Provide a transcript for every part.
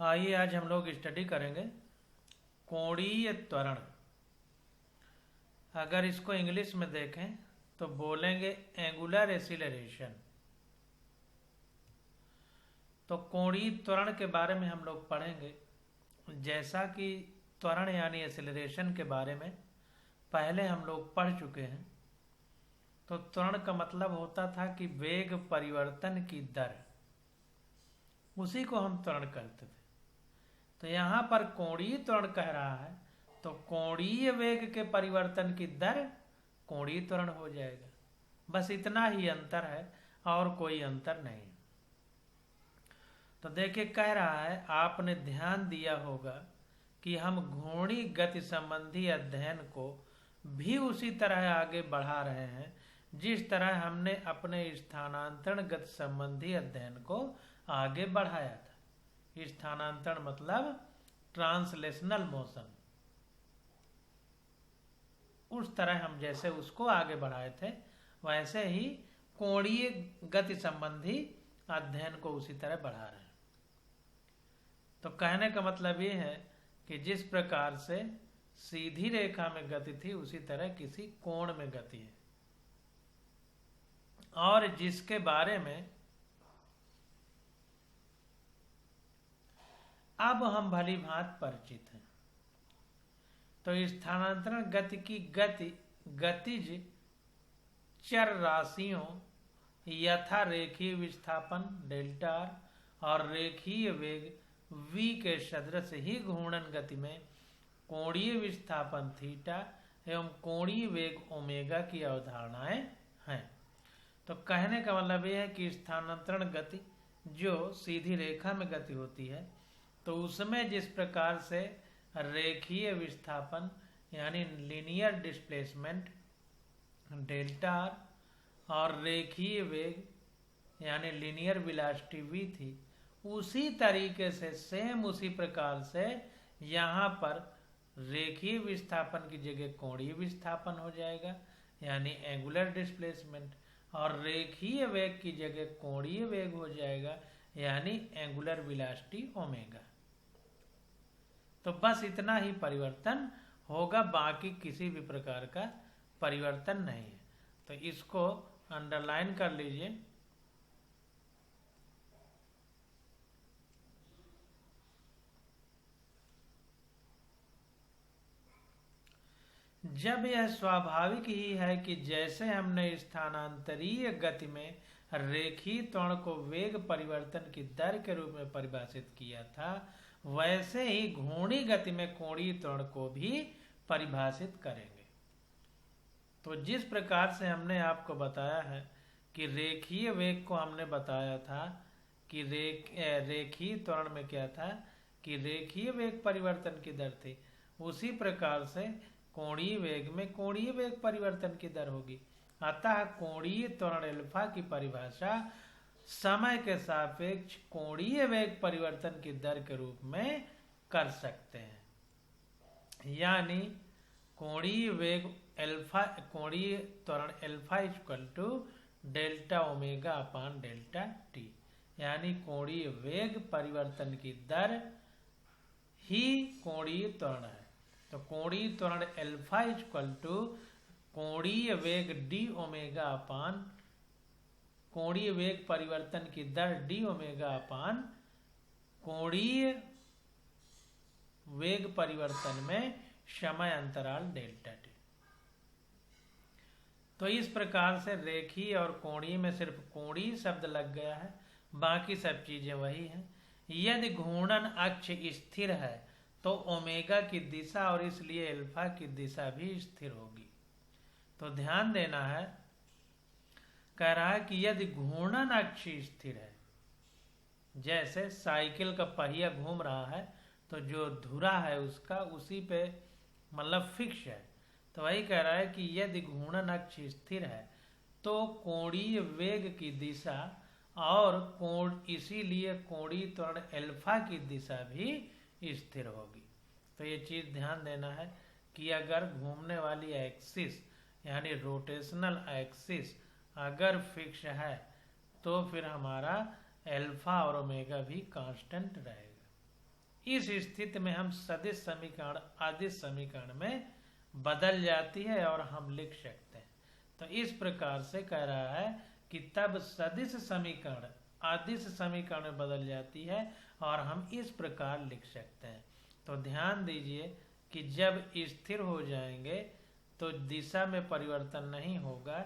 आइए आज हम लोग स्टडी करेंगे कोणीय त्वरण। अगर इसको इंग्लिश में देखें तो बोलेंगे एंगुलर एक्सीलरेशन। तो कोणीय त्वरण के बारे में हम लोग पढ़ेंगे। जैसा कि त्वरण यानी एक्सीलरेशन के बारे में पहले हम लोग पढ़ चुके हैं। तो त्वरण का मतलब होता था कि वेग परिवर्तन की दर, उसी को हम त्वरण कहते थे। तो यहाँ पर कोणीय त्वरण कह रहा है तो कोणीय वेग के परिवर्तन की दर कोणीय त्वरण हो जाएगा। बस इतना ही अंतर है और कोई अंतर नहीं। तो देखिए कह रहा है, आपने ध्यान दिया होगा कि हम घूर्णी गति संबंधी अध्ययन को भी उसी तरह आगे बढ़ा रहे हैं जिस तरह हमने अपने स्थानांतरण गति संबंधी अध्ययन को आगे बढ़ाया था। स्थानांतरण मतलब ट्रांसलेशनल मोशन। उस तरह हम जैसे उसको आगे बढ़ाए थे वैसे ही कोणीय गति संबंधी अध्ययन को उसी तरह बढ़ा रहे हैं। तो कहने का मतलब ये है कि जिस प्रकार से सीधी रेखा में गति थी उसी तरह किसी कोण में गति है, और जिसके बारे में अब हम भली भांति परिचित हैं। तो स्थानांतरण गति की गतिज चर राशियों यथा रेखीय विस्थापन डेल्टा और रेखीय वेग v के सदृश ही घूर्णन गति में कोणीय विस्थापन थीटा एवं कोणीय वेग ओमेगा की अवधारणाएं हैं। तो कहने का मतलब यह है कि स्थानांतरण गति जो सीधी रेखा में गति होती है तो उसमें जिस प्रकार से रेखीय विस्थापन यानी लीनियर डिस्प्लेसमेंट डेल्टा और रेखीय वेग यानी लीनियर वेलोसिटी v थी, उसी तरीके से सेम उसी प्रकार से यहाँ पर रेखीय विस्थापन की जगह कोणीय विस्थापन हो जाएगा यानी एंगुलर डिस्प्लेसमेंट, और रेखीय वेग की जगह कोणीय वेग हो जाएगा यानी एंगुलर वेलोसिटी ओमेगा। तो बस इतना ही परिवर्तन होगा, बाकी किसी भी प्रकार का परिवर्तन नहीं है। तो इसको अंडरलाइन कर लीजिए। जब यह स्वाभाविक ही है कि जैसे हमने स्थानांतरीय गति में रेखीय त्वरण को वेग परिवर्तन की दर के रूप में परिभाषित किया था, वैसे ही घूर्णी गति में कोणीय त्वरण को भी परिभाषित करेंगे। तो जिस प्रकार से हमने आपको बताया है कि रेखीय वेग को हमने बताया था कि रेखीय त्वरण में क्या था कि रेखीय वेग परिवर्तन की दर थी, उसी प्रकार से कोणीय वेग में कोणीय वेग परिवर्तन की दर होगी। अतः कोणीय त्वरण अल्फा की परिभाषा समय के सापेक्ष कोणीय वेग परिवर्तन की दर के रूप में कर सकते हैं। यानी कोणीय वेग अल्फा, कोणीय त्वरण alpha equal to delta omega upon delta T, यानी कोणीय वेग परिवर्तन की दर ही कोणीय त्वरण है। तो कोणीय त्वरण अल्फा इक्वल टू कोणीय वेग डी ओमेगा अपान कोणीय वेग परिवर्तन की दर डी ओमेगा अपान कोणीय वेग परिवर्तन में समय अंतराल डेल्टा टी। तो इस प्रकार से रेखीय और कोणीय में सिर्फ कोणीय शब्द लग गया है, बाकी सब चीजें वही हैं। यदि घूर्णन अक्ष स्थिर है तो ओमेगा की दिशा और इसलिए अल्फा की दिशा भी स्थिर होगी। तो ध्यान देना है, कह रहा है कि यदि घूर्णन अक्ष स्थिर है, जैसे साइकिल का पहिया घूम रहा है तो जो धुरा है उसका उसी पे मतलब फिक्स है, तो वही कह रहा है कि यदि घूर्णन अक्ष स्थिर है तो कोणीय वेग की दिशा और इसीलिए कोणीय त्वरण अल्फा की दिशा भी स्थिर होगी। तो ये चीज ध्यान देना है कि अगर घूमने वाली एक्सिस यानी रोटेशनल एक्सिस अगर फिक्स है तो फिर हमारा अल्फा और ओमेगा भी कांस्टेंट रहेगा। इस स्थिति में हम सदिश समीकरण अदिश समीकरण में बदल जाती है और हम लिख सकते हैं। तो इस प्रकार से कह रहा है कि तब सदिश समीकरण अदिश समीकरण में बदल जाती है और हम इस प्रकार लिख सकते हैं। तो ध्यान दीजिए कि जब स्थिर हो जाएंगे तो दिशा में परिवर्तन नहीं होगा।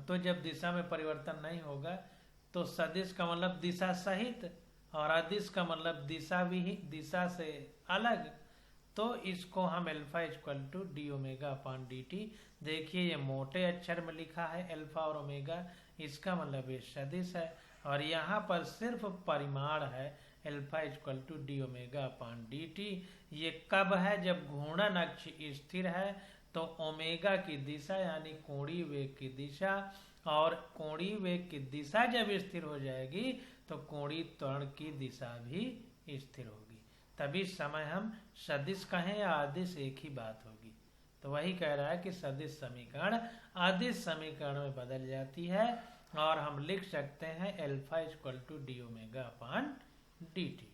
तो जब दिशा में परिवर्तन नहीं होगा तो सदिश का मतलब दिशा सहित और अदिश का मतलब दिशा से अलग। तो इसको हम alpha equal to D omega upon D T, देखिए ये मोटे अक्षर में लिखा है अल्फा और ओमेगा, इसका मतलब ये सदिश है। और यहाँ पर सिर्फ परिमाण है alpha equal to D omega upon D T. ये कब है? जब घूर्णन अक्ष स्थिर है तो ओमेगा की दिशा यानी कोणीय वेग की दिशा, और कोणीय वेग की दिशा जब स्थिर हो जाएगी तो कोणीय त्वरण की दिशा भी स्थिर होगी। तभी समय हम सदिश कहें या अदिश एक ही बात होगी। तो वही कह रहा है कि सदिश समीकरण अदिश समीकरण में बदल जाती है और हम लिख सकते हैं alpha equal to D omega upon D T.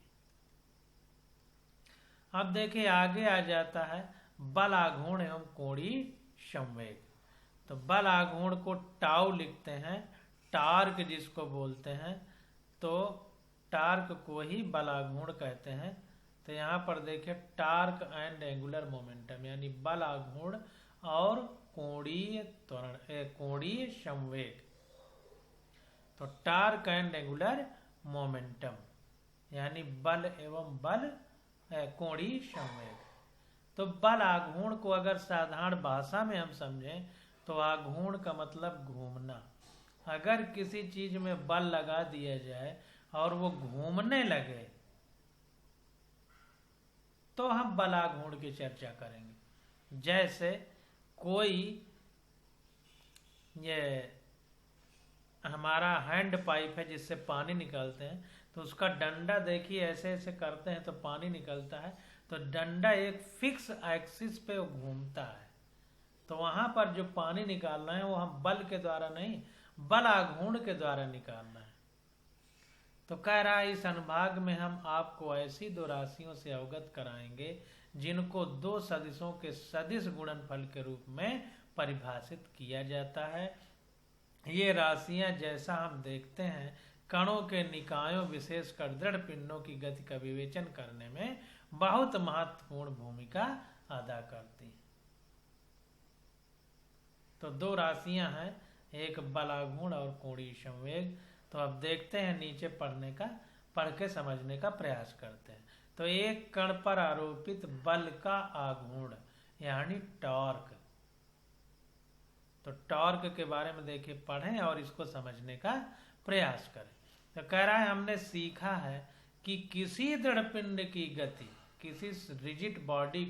अब देखिए आगे आ जाता है बल आघूर्ण एवं कोणीय संवेग। तो बल आघूर्ण को टाउ लिखते हैं, टार्क जिसको बोलते हैं, तो टार्क को ही बल आघूर्ण कहते हैं। तो यहाँ पर देखिए टार्क एंड एंगुलर मोमेंटम यानी बल आघूर्ण और कोणीय त्वरण कोणीय संवेग। तो टार्क एंड एंगुलर मोमेंटम यानी बल एवं बल कोणीय संवेग। तो बल आघूर्ण को अगर साधारण भाषा में हम समझें तो आघूर्ण का मतलब घूमना। अगर किसी चीज में बल लगा दिया जाए और वो घूमने लगे तो हम बल आघूर्ण की चर्चा करेंगे। जैसे कोई ये हमारा हैंड पाइप है जिससे पानी निकालते हैं, तो उसका डंडा देखिए ऐसे ऐसे करते हैं तो पानी निकलता है। तो डंडा एक फिक्स एक्सिस पे घूमता है, तो वहां पर जो पानी निकालना है वो हम बल के द्वारा नहीं, बल आघूर्ण के द्वारा निकालना है। तो कह रहा है इस अनुभाग में हम आपको ऐसी दो राशियों से अवगत कराएंगे जिनको दो सदिशों के सदिश गुणनफल के रूप में परिभाषित किया जाता है। ये राशियां जैसा हम देखते हैं कणों के निकायों विशेषकर दृढ़ पिंडों की गति का विवेचन करने में बहुत महत्वपूर्ण भूमिका अदा करती हैं। तो दो राशियां हैं, एक बल आघूर्ण और कोणीय संवेग। तो अब देखते हैं नीचे पढ़ के समझने का प्रयास करते हैं। तो एक कण पर आरोपित बल का आघूर्ण यानी टॉर्क। तो टॉर्क के बारे में देखिए पढ़ें और इसको समझने का प्रयास करें। तो कह रहा है हमने सीखा है कि किसी दृढ़ पिंड की गति, किसी रिजिड बॉडी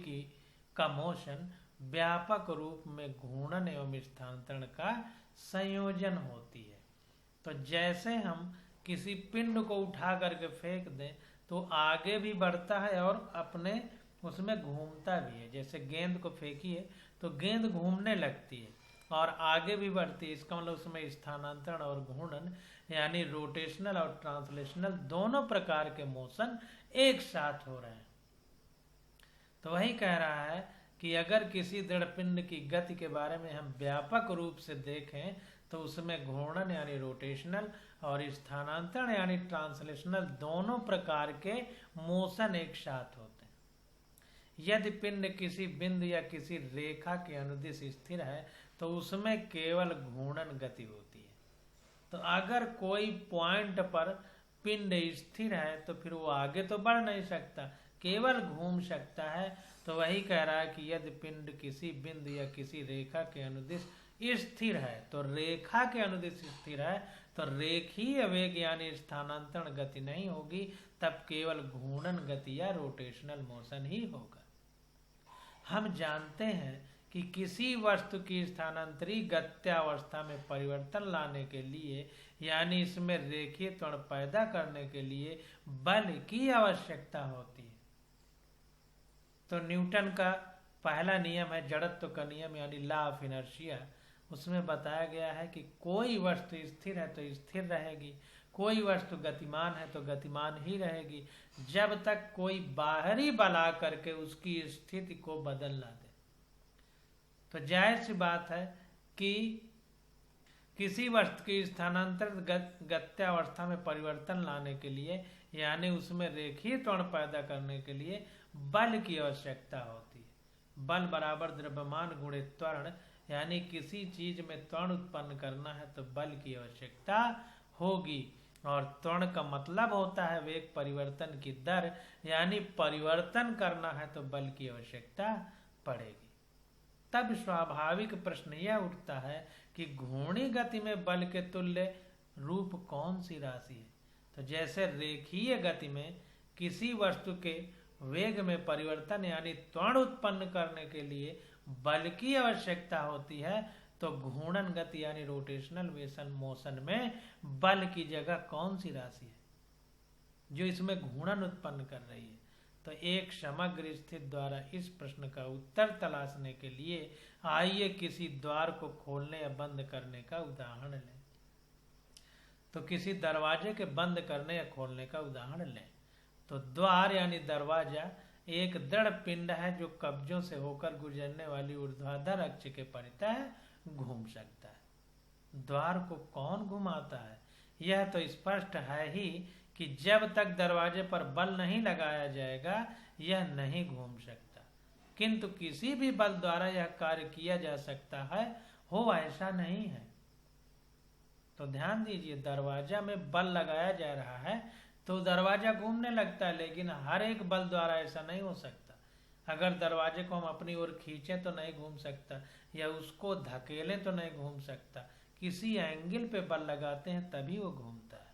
का मोशन व्यापक रूप में घूर्णन एवं स्थानांतरण का संयोजन होती है। तो जैसे हम किसी पिंड को उठा करके फेंक दें तो आगे भी बढ़ता है और अपने उसमें घूमता भी है। जैसे गेंद को फेंकिए तो गेंद घूमने लगती है और आगे भी बढ़ती है। इसका मतलब उसमें स्थानांतरण और घूर्णन यानी रोटेशनल और ट्रांसलेशनल दोनों प्रकार के मोशन एक साथ हो रहे हैं। तो वही कह रहा है कि अगर किसी दृढ़ पिंड की गति के बारे में हम व्यापक रूप से देखें तो उसमें घूर्णन यानी रोटेशनल और स्थानांतरण यानी ट्रांसलेशनल दोनों प्रकार के मोशन एक साथ होते हैं। यदि पिंड किसी बिंदु या किसी रेखा के अनुदिश स्थिर है तो उसमें केवल घूर्णन गति होती है। तो अगर कोई पॉइंट पर पिंड स्थिर है तो फिर वो आगे तो बढ़ नहीं सकता, केवल घूम सकता है। तो वही कह रहा है कि यदि पिंड किसी बिंदु या किसी रेखा के अनुदिश स्थिर है, तो रेखा के अनुदिश स्थिर है तो रेखीय वेग यानी स्थानांतरण गति नहीं होगी, तब केवल घूर्णन गति या रोटेशनल मोशन ही होगा। हम जानते हैं कि किसी वस्तु की स्थानांतरी गत्यावस्था में परिवर्तन लाने के लिए यानी इसमें रेखीय त्वरण पैदा करने के लिए बल की आवश्यकता होती है। तो न्यूटन का पहला नियम है जड़त्व का नियम यानी लॉ ऑफ इनर्शिया। उसमें बताया गया है कि कोई वस्तु स्थिर है तो स्थिर रहेगी, कोई वस्तु गतिमान है तो गतिमान ही रहेगी जब तक कोई बाहरी बल आ करके उसकी स्थिति को बदल ना दे। तो जाहिर सी बात है कि किसी वस्तु की स्थानांतरित गत्यावस्था में परिवर्तन लाने के लिए यानी उसमें रेखीय त्वरण पैदा करने के लिए बल की आवश्यकता होती है। बल बराबर द्रव्यमान गुणित त्वरण, यानी किसी चीज में त्वरण उत्पन्न करना है तो बल की आवश्यकता होगी। और त्वरण का मतलब होता है वेग परिवर्तन की दर, यानी परिवर्तन करना है तो बल की आवश्यकता पड़ेगी। तब स्वाभाविक प्रश्न यह उठता है कि घूर्णी गति में बल के तुल्य रूप कौन सी राशि है। तो जैसे रेखीय गति में किसी वस्तु के वेग में परिवर्तन यानी त्वरण उत्पन्न करने के लिए बल की आवश्यकता होती है, तो घूर्णन गति यानी रोटेशनल मोशन में बल की जगह कौन सी राशि है जो इसमें घूर्णन उत्पन्न कर रही है। तो एक समग्र स्थिति द्वारा इस प्रश्न का उत्तर तलाशने के लिए आइए किसी द्वार को खोलने या बंद करने का उदाहरण लें। तो किसी दरवाजे के बंद करने या खोलने का उदाहरण लें। तो द्वार यानी दरवाजा एक दृढ़ पिंड है जो कब्जों से होकर गुजरने वाली ऊर्ध्वाधर अक्ष के परितः घूम सकता है। द्वार को कौन घुमाता है? यह तो स्पष्ट है ही कि जब तक दरवाजे पर बल नहीं लगाया जाएगा यह नहीं घूम सकता, किंतु किसी भी बल द्वारा यह कार्य किया जा सकता है, हो ऐसा नहीं है। तो ध्यान दीजिए, दरवाजा में बल लगाया जा रहा है तो दरवाजा घूमने लगता है, लेकिन हर एक बल द्वारा ऐसा नहीं हो सकता। अगर दरवाजे को हम अपनी ओर खींचें तो नहीं घूम सकता, या उसको धकेलें तो नहीं घूम सकता, किसी एंगल पे बल लगाते हैं तभी वो घूमता है।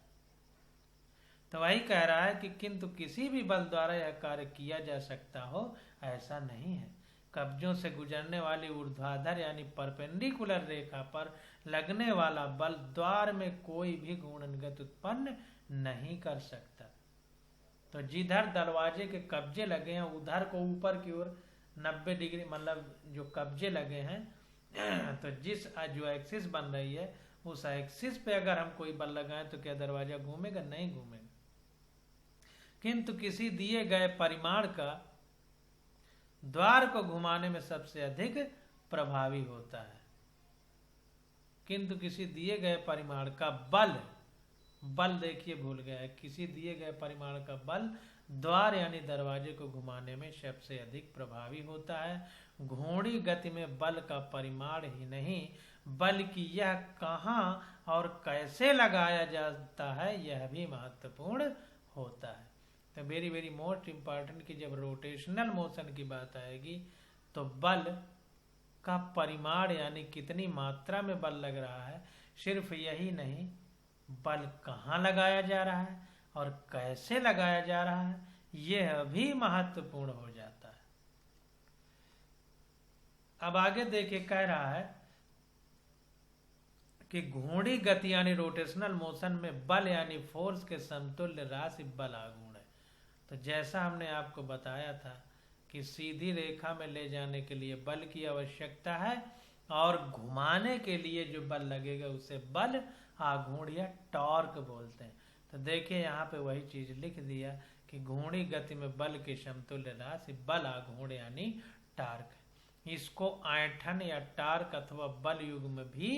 तो वही कह रहा है कि किंतु किसी भी बल द्वारा यह कार्य किया जा सकता हो ऐसा नहीं है। कब्जों से गुजरने वाली ऊर्ध्वाधर यानी परपेंडिकुलर रेखा पर लगने वाला बल द्वार में कोई भी गुणनगत उत्पन्न नहीं कर सकता। तो जिधर दरवाजे के कब्जे लगे हैं उधर को ऊपर की ओर 90 डिग्री मतलब जो कब्जे लगे हैं तो जो एक्सिस बन रही है उस एक्सिस पे अगर हम कोई बल लगाएं तो क्या दरवाजा घूमेगा? नहीं घूमेगा। किंतु किसी दिए गए परिमाण का द्वार को घुमाने में सबसे अधिक प्रभावी होता है। किंतु किसी दिए गए परिमाण का बल देखिए भूल गया है, किसी दिए गए परिमाण का बल द्वार यानी दरवाजे को घुमाने में सबसे अधिक प्रभावी होता है। घूर्णी गति में बल का परिमाण ही नहीं बल्कि यह कहाँ और कैसे लगाया जाता है यह भी महत्वपूर्ण होता है। तो वेरी वेरी मोस्ट इम्पॉर्टेंट कि जब रोटेशनल मोशन की बात आएगी तो बल का परिमाण यानी कितनी मात्रा में बल लग रहा है, सिर्फ यही नहीं बल कहाँ लगाया जा रहा है और कैसे लगाया जा रहा है यह भी महत्वपूर्ण हो जाता है। अब आगे देखिए कह रहा है कि घूर्णी गति यानी रोटेशनल मोशन में बल यानी फोर्स के समतुल्य राशि बल आघूर्ण है। तो जैसा हमने आपको बताया था कि सीधी रेखा में ले जाने के लिए बल की आवश्यकता है और घुमाने के लिए जो बल लगेगा उसे बल आघूर्ण या टॉर्क बोलते हैं। तो देखिए यहाँ पे वही चीज लिख दिया कि घूर्णी गति में बल के समतुल्य राशि बल आघूर्ण यानी टार्क। इसको ऐंठन या टार्क अथवा बल युग्म भी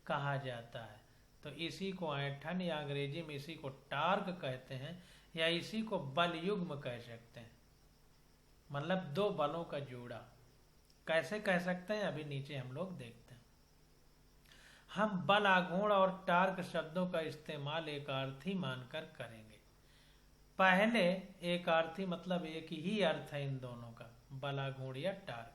कहा जाता है। तो इसी को ऐंठन या अंग्रेजी में इसी को टार्क कहते हैं या इसी को बल युग्म कह सकते हैं, मतलब दो बलों का जोड़ा। कैसे कह सकते हैं अभी नीचे हम लोग देखते हैं। हम बल आघूर्ण और टार्क शब्दों का इस्तेमाल एकार्थी मानकर करेंगे। पहले एकार्थी मतलब एक ही अर्थ है इन दोनों का, बल आघूर्ण या टार्क।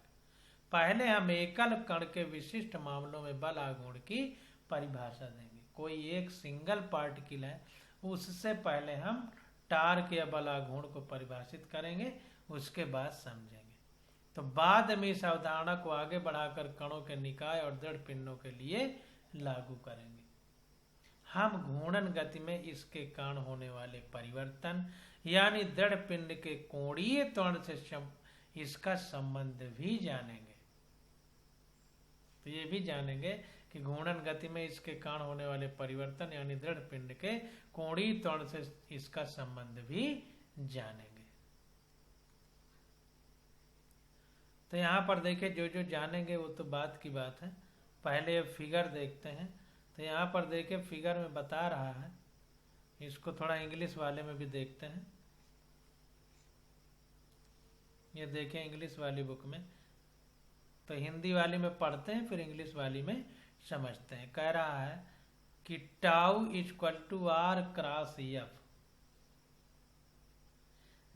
पहले हम एकल कण के विशिष्ट मामलों में बल आघूर्ण की परिभाषा देंगे। कोई एक सिंगल पार्टिकल है उससे पहले हम टार्क या बल आघूर्ण को परिभाषित करेंगे, उसके बाद समझेंगे। तो बाद में इस अवधारणा को आगे बढ़ाकर कणों के निकाय और दृढ़ पिंडों के लिए लागू करेंगे। हम घूर्णन गति में इसके कारण होने वाले परिवर्तन यानी दृढ़ पिंड के कोणीय त्वरण से इसका संबंध भी जानेंगे। तो ये भी जानेंगे कि घूर्णन गति में इसके कारण होने वाले परिवर्तन यानी दृढ़ पिंड के कोणीय त्वरण से इसका संबंध भी जानेंगे। तो यहाँ पर देखिए जो जो जानेंगे वो तो बात की बात है। पहले ये फिगर देखते हैं। तो यहाँ पर देखिए फिगर में बता रहा है, इसको थोड़ा इंग्लिश वाले में भी देखते हैं। ये देखिए इंग्लिश वाली बुक में, तो हिंदी वाली में पढ़ते हैं फिर इंग्लिश वाली में समझते हैं। कह रहा है कि tau equal to R cross F,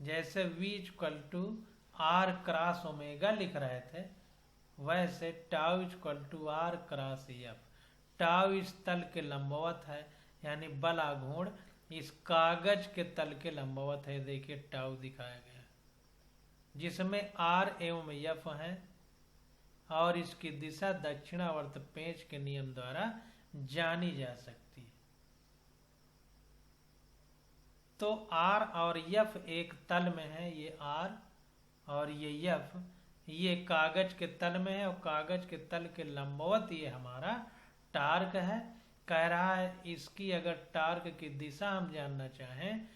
जैसे v equal to R cross omega लिख रहे थे, वैसे tau equal to R cross F. Tau इस तल के लंबवत है यानी बल आघूर्ण इस कागज के तल के लंबवत है। देखिए टाउ दिखाया गया जिसमें आर एवं एफ है और इसकी दिशा दक्षिणावर्त पेंच के नियम द्वारा जानी जा सकती है। तो आर और एफ एक तल में है, ये आर और ये एफ, ये कागज के तल में है और कागज के तल के लंबवत ये हमारा टार्क है। कह रहा है इसकी अगर टार्क की दिशा हम जानना चाहें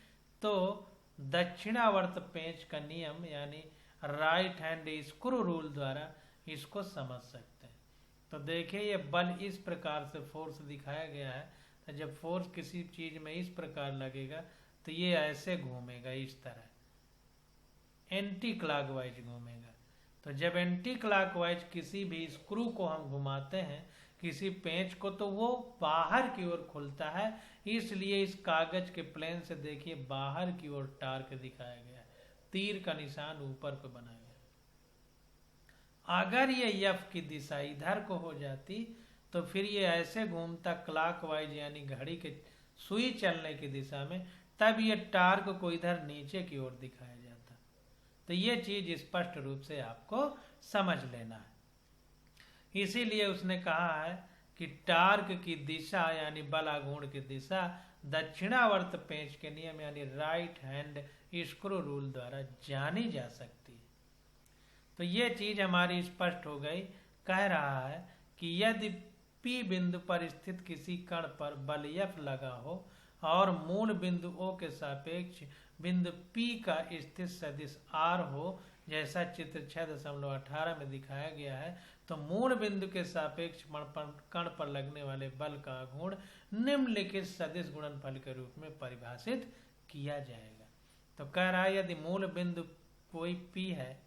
तो दक्षिणावर्त पेंच का नियम यानी राइट हैंड स्क्रू रूल द्वारा इसको समझ सकते हैं। तो देखिए ये बल इस प्रकार से फोर्स दिखाया गया है। तो जब फोर्स किसी चीज में इस प्रकार लगेगा तो ये ऐसे घूमेगा, इस तरह एंटी क्लॉकवाइज घूमेगा। तो जब एंटी क्लॉकवाइज किसी भी स्क्रू को हम घुमाते हैं किसी पेंच को, तो वो बाहर की ओर खुलता है। इसलिए इस कागज के प्लेन से देखिए बाहर की ओर टार्क दिखाया गया है, तीर का निशान ऊपर को बनाया गया। अगर ये एफ की दिशा इधर को हो जाती तो फिर ये ऐसे घूमता क्लॉकवाइज यानी घड़ी के सुई चलने की दिशा में, तब ये टार्क को इधर नीचे की ओर दिखाया जाता। तो ये चीज स्पष्ट रूप से आपको समझ लेना है। इसीलिए उसने कहा है कि टार्क की दिशा यानी बल आघूर्ण की दिशा दक्षिणावर्त पेंच के नियम यानी राइट हैंड स्क्रू रूल द्वारा जानी जा सकती है। तो ये चीज हमारी स्पष्ट हो गई। कह रहा है कि यदि P बिंदु पर स्थित किसी कण पर बल F लगा हो और मूल बिंदु O के सापेक्ष बिंदु P का स्थित सदिश R हो, जैसा चित्र 6.18 में दिखाया गया है, तो मूल बिंदु के सापेक्ष कण पर लगने वाले बल का आघूर्ण निम्नलिखित सदिश गुणनफल के रूप में परिभाषित किया जाएगा। तो कह रहा है यदि मूल बिंदु कोई P है,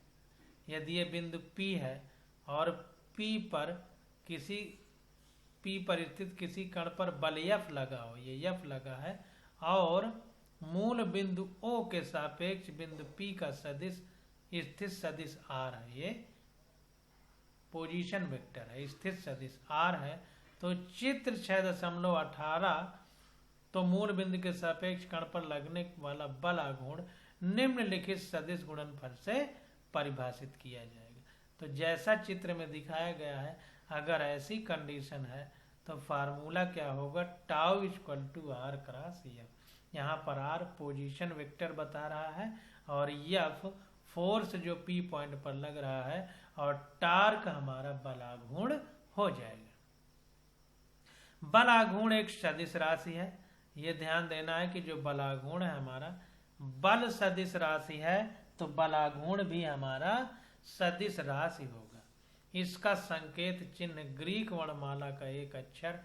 यदि ये बिंदु P है और P पर स्थित किसी कण पर बल F लगा हो, ये F लगा है, और मूल बिंदु O के सापेक्ष बिंदु P का सदिश स्थित सदिश R है, ये पोजीशन वेक्टर है, स्थित सदिश R है, तो चित्र 6.18 तो मूल बिंदु के सापेक्ष कण पर लगने वाला बल आघूर्ण निम्नलिखित सदिश गुणनफल से परिभाषित किया जाएगा। तो जैसा चित्र में दिखाया गया है, अगर ऐसी कंडीशन है तो फार्मूला क्या होगा, tau equal to R cross F. यहाँ पर आर पोजीशन वेक्टर बता रहा है और एफ फोर्स जो P पॉइंट पर लग रहा है और टार्क हमारा बल आघूर्ण हो जाएगा। बल आघूर्ण एक सदिश राशि है, ये ध्यान देना है कि जो बल आघूर्ण है हमारा बल सदिश राशि है, तो बल आघूर्ण भी हमारा सदिश राशि होगा। इसका संकेत चिन्ह ग्रीक वर्णमाला का एक अक्षर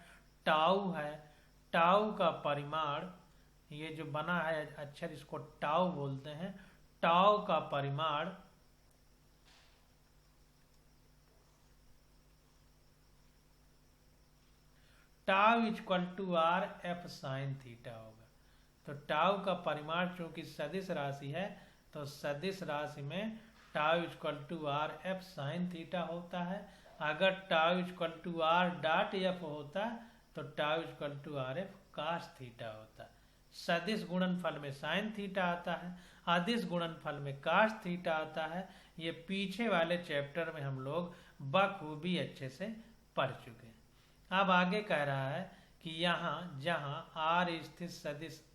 टाउ है। टाउ का परिमाण, ये जो बना है अक्षर इसको टाउ बोलते हैं। टाउ का परिमाण tau equal to R F sine theta होगा। तो टाउ का परिमाण चूंकि सदिश राशि है तो सदिश राशि में tau equal to R F sine theta होता है। अगर tau equal to R dot F होता तो tau equal to R F cos theta होता। सदिश गुणनफल में साइन थीटा आता है, अदिश गुणनफल में कास थीटा आता है। ये पीछे वाले चैप्टर में हम लोग बखूबी अच्छे से पढ़ चुके हैं। अब आगे कह रहा है कि यहाँ जहाँ आर स्थित सदिश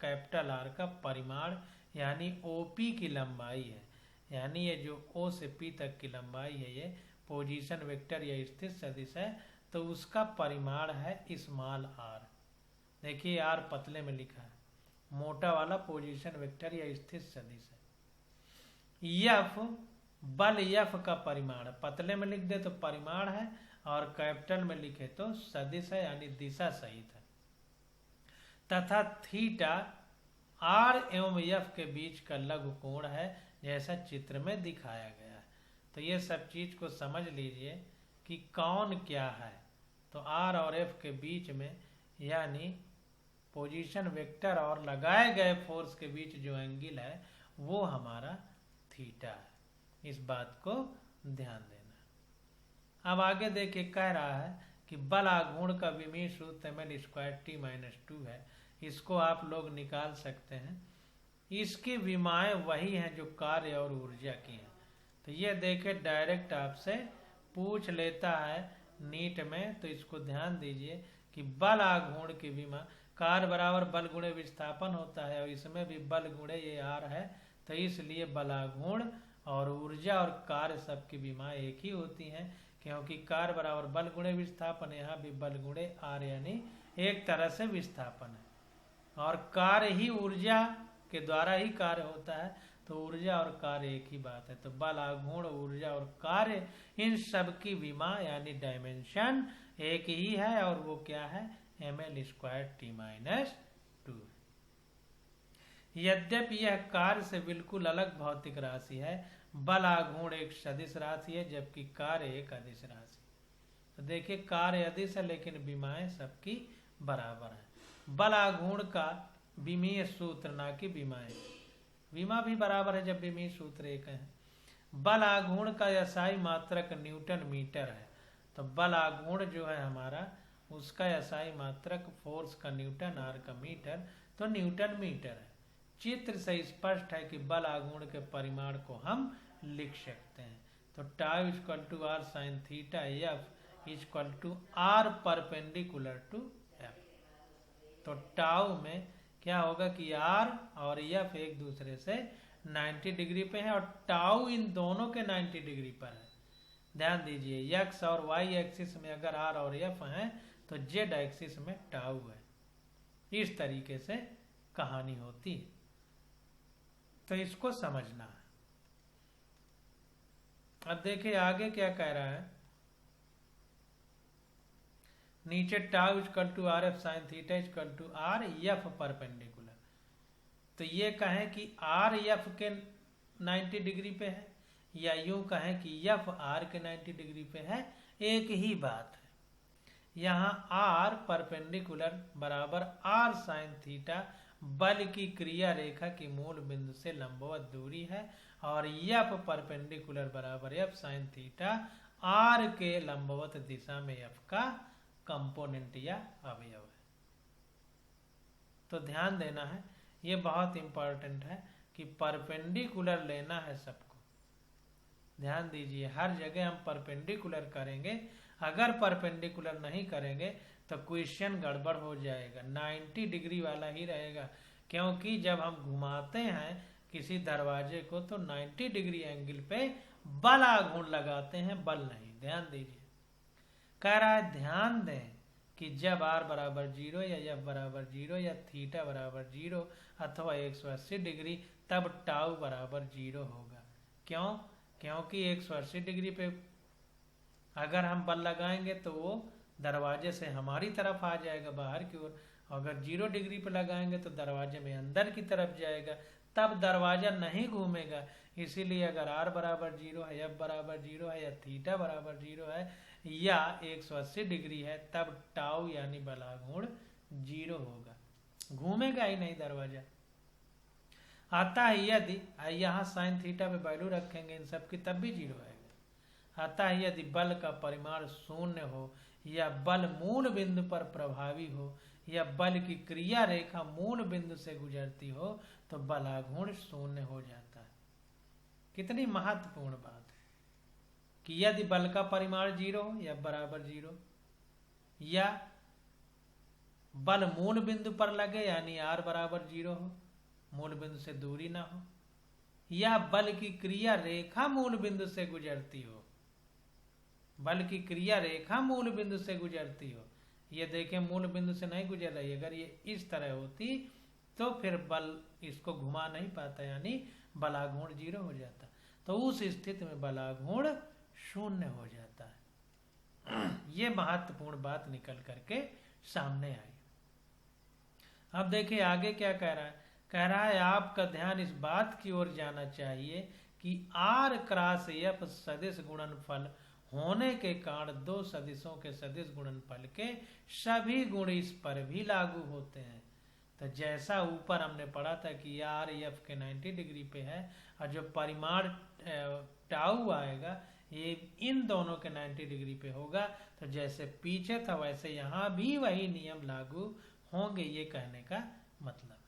कैपिटल आर का परिमाण यानी ओपी की लंबाई है, यानी ये जो O से P तक की लंबाई है, ये पोजीशन वेक्टर या स्थित सदिश है, तो उसका परिमाण है स्मॉल आर। देखिए आर पतले में लिखा है, मोटा वाला पोजीशन वेक्टर या स्थिर सदिश है। यफ बल यफ का परिमाण, पतले में लिख दे तो परिमाण है, और कैपिटल में लिखे तो सदिश है यानी दिशा सहित है। तथा थीटा आर एवं एफ के बीच का लघु कोण है, जैसा चित्र में दिखाया गया है। तो ये सब चीज को समझ लीजिए कि कौन क्या है। तो आर और एफ के बीच में यानी पोजीशन वेक्टर और लगाए गए फोर्स के बीच जो एंगल है वो हमारा थीटा है। इस बात को ध्यान देना। अब आगे देखिए कह रहा है कि बल आघूर्ण का विमीय सूत्र mL²T-2 है। इसको आप लोग निकाल सकते हैं। इसकी विमाएं वही हैं जो कार्य और ऊर्जा की हैं। तो ये देखे डायरेक्ट आपसे पूछ लेता है नीट में, तो इसको ध्यान दीजिए कि बल आघूर्ण की विमा कार्य बराबर बल गुणे विस्थापन होता है, और इसमें भी बल गुणे ये आर है। तो इसलिए बल आघूर्ण और ऊर्जा और कार्य सबकी विमाएं एक ही होती हैं, क्योंकि कार्य बराबर बल गुणे विस्थापन, यहाँ भी बल गुणे आर यानी एक तरह से विस्थापन है, और कार्य ही ऊर्जा के द्वारा ही कार्य होता है। तो ऊर्जा और कार्य एक ही बात है। तो बल आघूर्ण ऊर्जा और कार्य इन सब की विमा यानी डायमेंशन एक ही है, और वो क्या है mL²T-2। यद्यपि यह कार्य से बिल्कुल अलग भौतिक राशि है, बल आघूर्ण एक सदिश राशि है जबकि कार्य एक अदिश राशि। तो देखिए कार्य अदिश है लेकिन विमाएं सबकी बराबर है। बल आघूर्ण का विमीय सूत्र ना कि विमाएं, विमा भी बराबर है जब विमीय सूत्र एक है। बल आघूर्ण का SI मात्रक न्यूटन मीटर है। तो बल आघूर्ण जो है हमारा उसका SI मात्रक फोर्स का न्यूटन, आर का मीटर, तो न्यूटन मीटर है। चित्र से स्पष्ट है कि बल आघूर्ण के परिमाण को हम लिख सकते हैं। तो tau equal to R sine theta F equal to R perpendicular to F. तो टाउ में क्या होगा कि आर और एफ एक दूसरे से 90 डिग्री पे है, और टाउ इन दोनों के 90 डिग्री पर है। ध्यान दीजिए एक्स और वाई एक्सिस में अगर आर और एफ है तो जेड एक्सिस में टाउ है। इस तरीके से कहानी होती है, तो इसको समझना है। अब देखिए आगे क्या कह रहा है, नीचे tau equal to R F sine theta equal to R F perpendicular. तो ये कहें कि आर एफ के 90 डिग्री पे है, या यूं कहें कि एफ आर के 90 डिग्री पे है, एक ही बात है। यहाँ आर परपेंडिकुलर बराबर आर साइन थीटा बल की क्रिया रेखा की मूल बिंदु से लंबवत दूरी है, और एफ परपेंडिकुलर बराबर एफ साइन थीटा आर के लंबवत दिशा में एफ का कंपोनेंट या अवयव है। तो ध्यान देना है, ये बहुत इंपॉर्टेंट है कि परपेंडिकुलर लेना है सबको। ध्यान दीजिए हर जगह हम परपेंडिकुलर करेंगे, अगर परपेंडिकुलर नहीं करेंगे तो क्वेश्चन गड़बड़ हो जाएगा, 90 डिग्री वाला ही रहेगा। क्योंकि जब हम घुमाते हैं किसी दरवाजे को तो 90 डिग्री एंगल पे बल आघूर्ण लगाते हैं, बल नहीं। ध्यान दीजिए कह रहा है ध्यान दें कि जब r बराबर 0 या f बराबर 0 या थीटा बराबर 0 अथवा 180 डिग्री, तब टाउ बराबर 0 होगा। क्यों? क्योंकि 180 डिग्री पे अगर हम बल लगाएंगे तो वो दरवाजे से हमारी तरफ आ जाएगा बाहर की ओर, अगर 0 डिग्री पे लगाएंगे तो दरवाजे में अंदर की तरफ जाएगा, तब दरवाजा नहीं घूमेगा। इसीलिए अगर r बराबर 0 है, f बराबर 0 है या थीटा बराबर 0 है या 180 डिग्री है, तब टाउ यानी बल आघूर्ण 0 होगा, घूमेगा ही नहीं दरवाजा। आता है यदि यहाँ साइन थीटा पे वैल्यू रखेंगे इन सब की, तब भी 0 आएगा। आता है यदि बल का परिमाण शून्य हो, या बल मूल बिंदु पर प्रभावी हो, या बल की क्रिया रेखा मूल बिंदु से गुजरती हो, तो बल आघूर्ण शून्य हो जाता है। कितनी महत्वपूर्ण बात है कि यदि बल का परिमाण 0 हो या बराबर 0, या बल मूल बिंदु पर लगे यानी r बराबर 0 हो, मूल बिंदु से दूरी ना हो, या बल की क्रिया रेखा मूल बिंदु से गुजरती हो, बल्कि क्रिया रेखा मूल बिंदु से गुजरती हो। ये देखें मूल बिंदु से नहीं गुजर रही, अगर ये इस तरह होती तो फिर बल इसको घुमा नहीं पाता, यानी बलाघूर्ण 0 हो जाता। तो उस स्थिति में बलाघूर्ण 0 हो जाता है। ये महत्वपूर्ण बात निकल करके सामने आई। अब देखिए आगे क्या कह रहा है। कह रहा है आपका ध्यान इस बात की ओर जाना चाहिए कि R क्रॉस F सदिश गुणनफल होने के कारण दो सदिशों के सदिश गुणनफल के सभी गुण इस पर भी लागू होते हैं। तो जैसा ऊपर हमने पढ़ा था कि R F के 90 डिग्री पे है और जो परिमाण टाउ आएगा ये इन दोनों के 90 डिग्री पे होगा। तो जैसे पीछे था वैसे यहाँ भी वही नियम लागू होंगे, ये कहने का मतलब।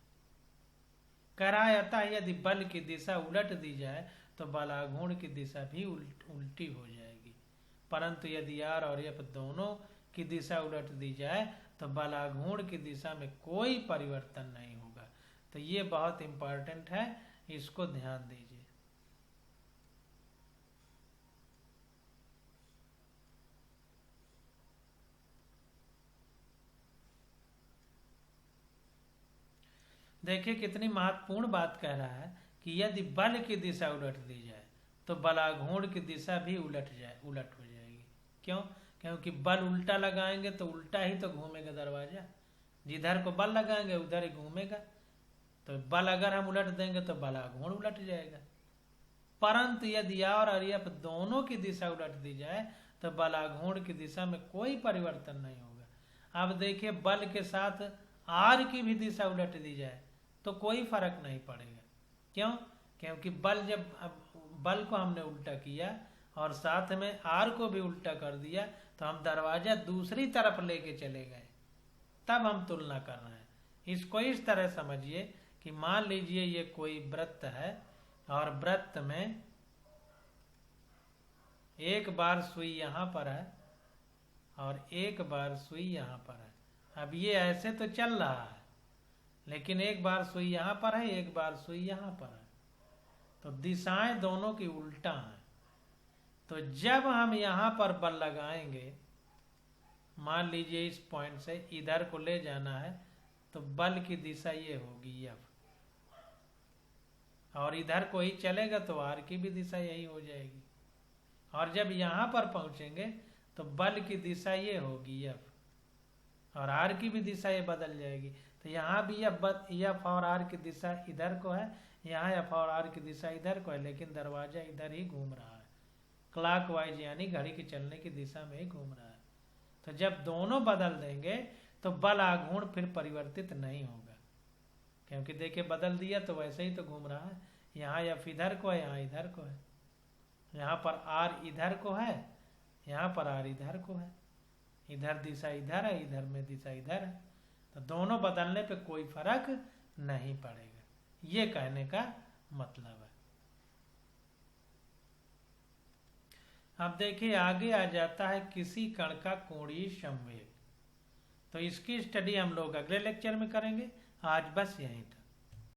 करायता यदि बल की दिशा उलट दी जाए तो बलाघूर्ण की दिशा भी उल्टी हो जाएगी, परंतु यदि R और F दोनों की दिशा उलट दी जाए तो बलाघूर्ण की दिशा में कोई परिवर्तन नहीं होगा। तो ये बहुत इंपॉर्टेंट है, इसको ध्यान दीजिए। देखिए कितनी महत्वपूर्ण बात कह रहा है कि यदि बल की दिशा उलट दी जाए तो बलाघूर्ण की दिशा भी उलट हो जाएगी। क्यों? क्योंकि बल उल्टा लगाएंगे तो उल्टा ही तो घूमेगा दरवाजा, जिधर को बल लगाएंगे उधर ही घूमेगा। तो बल अगर हम उलट देंगे तो बलाघूर्ण उलट जाएगा, परंतु यदि R और F दोनों की दिशा उलट दी जाए तो बलाघूर्ण की दिशा में कोई परिवर्तन नहीं होगा। अब देखिए बल के साथ R की भी दिशा उलट दी जाए तो कोई फर्क नहीं पड़ेगा। क्यों? क्योंकि बल को हमने उल्टा किया और साथ में R को भी उल्टा कर दिया, तो हम दरवाजा दूसरी तरफ लेके चले गए, तब हम तुलना कर रहे हैं। इसको इस तरह समझिए कि मान लीजिए ये कोई वृत्त है और वृत्त में एक बार सुई यहाँ पर है और एक बार सुई यहाँ पर है। अब ये ऐसे तो चल रहा है, लेकिन एक बार सुई यहाँ पर है, एक बार सुई यहाँ पर है, तो दिशाएं दोनों की उल्टा हैं। तो जब हम यहाँ पर बल लगाएंगे, मान लीजिए इस पॉइंट से इधर को ले जाना है, तो बल की दिशा ये होगी F, और इधर को ही चलेगा तो R की भी दिशा यही हो जाएगी। और जब यहाँ पर पहुंचेंगे तो बल की दिशा ये होगी F और R की भी दिशा ये बदल जाएगी। तो यहाँ भी F और R की दिशा इधर को है, यहाँ F और R की दिशा इधर को है, लेकिन दरवाजा इधर ही घूम रहा है, क्लॉकवाइज यानी घड़ी के चलने की दिशा में ही घूम रहा है। तो जब दोनों बदल देंगे तो बलाघूर्ण फिर परिवर्तित नहीं होगा, क्योंकि देखिए बदल दिया तो वैसे ही तो घूम रहा है। यहाँ F इधर को है, यहाँ इधर को है, यहाँ पर R इधर को है, यहाँ पर R इधर को है, इधर दिशा इधर है, इधर में दिशा इधर है। तो दोनों बदलने पे कोई फर्क नहीं पड़ेगा, ये कहने का मतलब है। अब देखिए आगे आ जाता है किसी कण का कोणीय संवेग। तो इसकी स्टडी हम लोग अगले लेक्चर में करेंगे। आज बस यहीं तक।